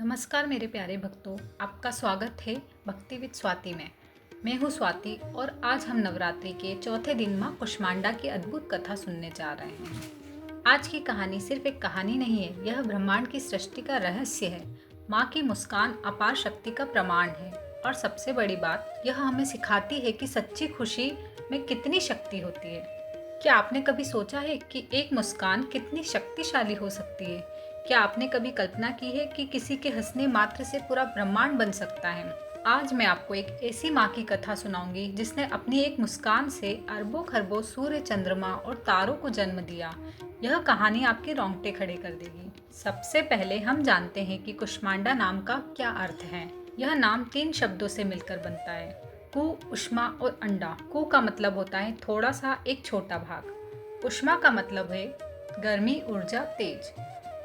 नमस्कार मेरे प्यारे भक्तों, आपका स्वागत है भक्ति विद स्वाति में। मैं हूँ स्वाति और आज हम नवरात्रि के चौथे दिन माँ कुष्मांडा की अद्भुत कथा सुनने जा रहे हैं। आज की कहानी सिर्फ एक कहानी नहीं है, यह ब्रह्मांड की सृष्टि का रहस्य है। माँ की मुस्कान अपार शक्ति का प्रमाण है और सबसे बड़ी बात, यह हमें सिखाती है कि सच्ची खुशी में कितनी शक्ति होती है। क्या आपने कभी सोचा है कि एक मुस्कान कितनी शक्तिशाली हो सकती है? क्या आपने कभी कल्पना की है कि किसी के हंसने मात्र से पूरा ब्रह्मांड बन सकता है? आज मैं आपको एक ऐसी माँ की कथा सुनाऊंगी जिसने अपनी एक मुस्कान से अरबों खरबों सूर्य, चंद्रमा और तारों को जन्म दिया। यह कहानी आपके रोंगटे खड़े कर देगी। सबसे पहले हम जानते हैं कि कुष्मांडा नाम का क्या अर्थ है। यह नाम 3 शब्दों से मिलकर बनता है, कु, उष्मा और अंडा। कु का मतलब होता है थोड़ा सा, एक छोटा भाग। उष्मा का मतलब है गर्मी, ऊर्जा, तेज।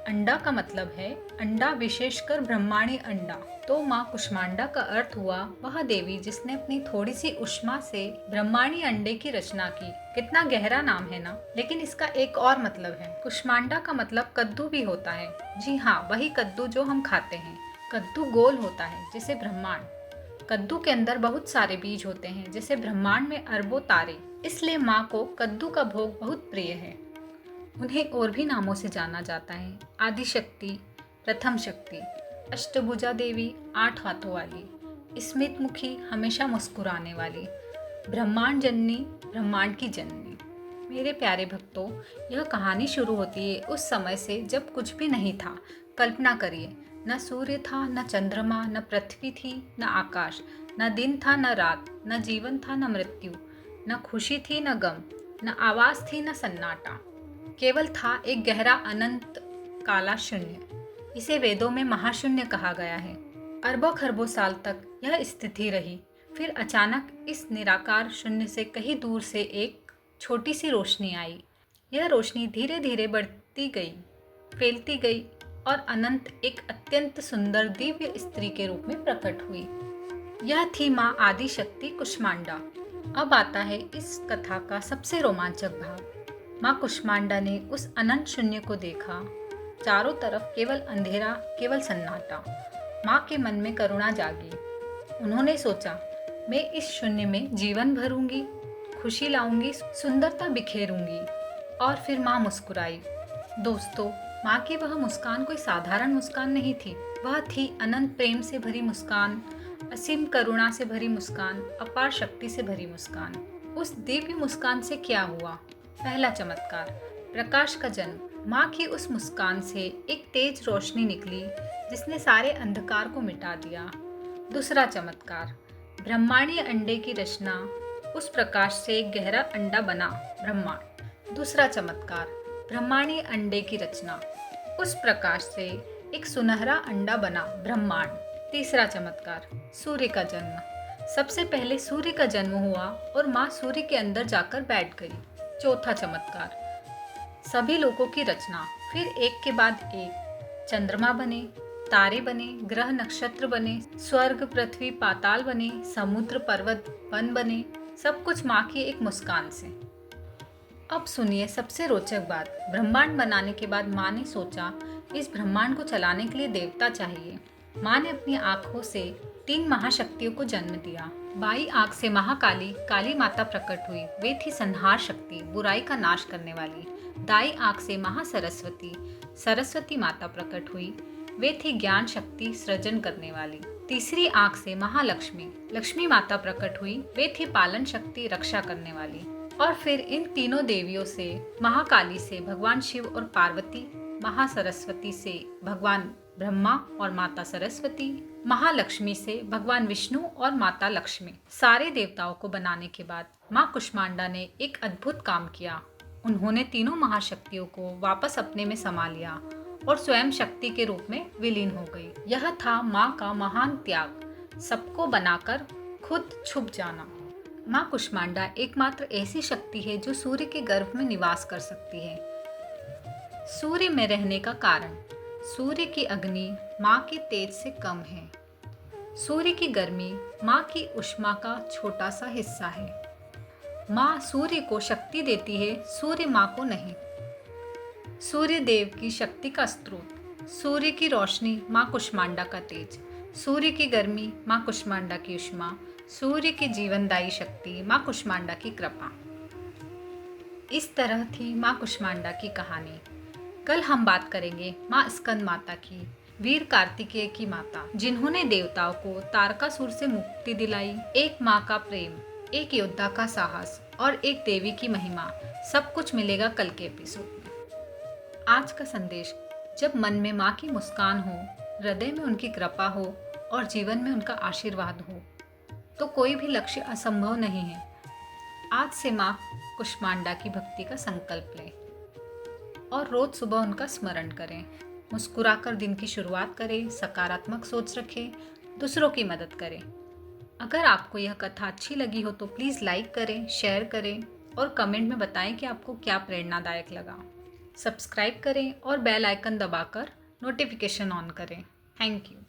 अंडा का मतलब है अंडा, विशेषकर ब्रह्मांडी अंडा। तो माँ कुष्मांडा का अर्थ हुआ वह देवी जिसने अपनी थोड़ी सी उष्मा से ब्रह्मांडी अंडे की रचना की। कितना गहरा नाम है ना। लेकिन इसका एक और मतलब है। कुष्मांडा का मतलब कद्दू भी होता है। जी हाँ, वही कद्दू जो हम खाते हैं। कद्दू गोल होता है जैसे ब्रह्मांड। कद्दू के अंदर बहुत सारे बीज होते हैं जैसे ब्रह्मांड में अरबों तारे। इसलिए माँ को कद्दू का भोग बहुत प्रिय है। उन्हें और भी नामों से जाना जाता है, आदि शक्ति, प्रथम शक्ति, अष्टभुजा देवी, 8 हाथों वाली, स्मित मुखी, हमेशा मुस्कुराने वाली, ब्रह्मांड जननी, ब्रह्मांड की जननी। मेरे प्यारे भक्तों, यह कहानी शुरू होती है उस समय से जब कुछ भी नहीं था। कल्पना करिए, न सूर्य था, न चंद्रमा, न पृथ्वी थी, न आकाश, न दिन था न रात, न जीवन था न मृत्यु, न खुशी थी न गम, न आवाज थी न सन्नाटा। केवल था एक गहरा अनंत काला शून्य। इसे वेदों में महाशून्य कहा गया है। अरबों खरबों साल तक यह स्थिति रही। फिर अचानक इस निराकार शून्य से कहीं दूर से एक छोटी सी रोशनी आई। यह रोशनी धीरे धीरे बढ़ती गई, फैलती गई और अनंत एक अत्यंत सुंदर दिव्य स्त्री के रूप में प्रकट हुई। यह थी माँ आदि शक्ति कुष्मांडा। अब आता है इस कथा का सबसे रोमांचक भाग। माँ कुष्मांडा ने उस अनंत शून्य को देखा। चारों तरफ केवल अंधेरा, केवल सन्नाटा। माँ के मन में करुणा जागी। उन्होंने सोचा, मैं इस शून्य में जीवन भरूंगी, खुशी लाऊंगी, सुंदरता बिखेरूंगी। और फिर माँ मुस्कुराई। दोस्तों, माँ की वह मुस्कान कोई साधारण मुस्कान नहीं थी। वह थी अनंत प्रेम से भरी मुस्कान, असीम करुणा से भरी मुस्कान, अपार शक्ति से भरी मुस्कान। उस दिव्य मुस्कान से क्या हुआ? पहला चमत्कार, प्रकाश का जन्म। माँ की उस मुस्कान से एक तेज रोशनी निकली जिसने सारे अंधकार को मिटा दिया। दूसरा चमत्कार, ब्रह्मांडीय अंडे की रचना। उस प्रकाश से एक गहरा अंडा बना, ब्रह्मांड। दूसरा चमत्कार, ब्रह्मांडीय अंडे की रचना। उस प्रकाश से एक सुनहरा अंडा बना, ब्रह्मांड। तीसरा चमत्कार, सूर्य का जन्म। सबसे पहले सूर्य का जन्म हुआ और माँ सूर्य के अंदर जाकर बैठ गई। चौथा चमत्कार, सभी लोगों की रचना। फिर एक के बाद एक चंद्रमा बने, तारे बने, ग्रह नक्षत्र बने, स्वर्ग, पृथ्वी, पाताल बने, समुद्र, पर्वत, वन बने। सब कुछ माँ की एक मुस्कान से। अब सुनिए सबसे रोचक बात। ब्रह्मांड बनाने के बाद माँ ने सोचा, इस ब्रह्मांड को चलाने के लिए देवता चाहिए। माँ ने अपनी आंखों से 3 महाशक्तियों को जन्म दिया। बाई आंख से महाकाली, काली माता प्रकट हुई। वे थी संहार शक्ति, बुराई का नाश करने वाली। दाई आंख से महासरस्वती, सरस्वती माता प्रकट हुई। वे थी ज्ञान शक्ति, सृजन करने वाली। तीसरी आंख से महालक्ष्मी, लक्ष्मी माता प्रकट हुई। वे थी पालन शक्ति, रक्षा करने वाली। और फिर इन तीनों देवियों से, महाकाली से भगवान शिव और पार्वती, महासरस्वती से भगवान ब्रह्मा और माता सरस्वती, महालक्ष्मी से भगवान विष्णु और माता लक्ष्मी। सारे देवताओं को बनाने के बाद माँ कुष्मांडा ने एक अद्भुत काम किया। उन्होंने तीनों महाशक्तियों को वापस अपने में समा लिया और स्वयं शक्ति के रूप में विलीन हो गई। यह था माँ का महान त्याग, सबको बनाकर खुद छुप जाना। माँ कुष्मांडा एकमात्र ऐसी शक्ति है जो सूर्य के गर्भ में निवास कर सकती है। सूर्य में रहने का कारण, सूर्य की अग्नि माँ के तेज से कम है। सूर्य की गर्मी माँ की ऊष्मा का छोटा सा हिस्सा है। माँ सूर्य को शक्ति देती है, सूर्य माँ को नहीं। सूर्य देव की शक्ति का स्रोत। सूर्य की रोशनी माँ कुष्मांडा का तेज, सूर्य की गर्मी माँ कुष्मांडा की उष्मा, सूर्य की जीवनदायी शक्ति माँ कुष्मांडा की कृपा। इस तरह थी माँ कुष्मांडा की कहानी। कल हम बात करेंगे माँ स्कंद माता की, वीर कार्तिकेय की माता, जिन्होंने देवताओं को तारकासुर से मुक्ति दिलाई। एक माँ का प्रेम, एक योद्धा का साहस और एक देवी की महिमा, सब कुछ मिलेगा कल के एपिसोड में। आज का संदेश, जब मन में माँ की मुस्कान हो, हृदय में उनकी कृपा हो और जीवन में उनका आशीर्वाद हो, तो कोई भी लक्ष्य असंभव नहीं है। आज से माँ कुष्मांडा की भक्ति का संकल्प लें और रोज सुबह उनका स्मरण करें। मुस्कुराकर दिन की शुरुआत करें, सकारात्मक सोच रखें, दूसरों की मदद करें। अगर आपको यह कथा अच्छी लगी हो तो प्लीज़ लाइक करें, शेयर करें और कमेंट में बताएं कि आपको क्या प्रेरणादायक लगा। सब्सक्राइब करें और बेल आइकन दबाकर नोटिफिकेशन ऑन करें। Thank you.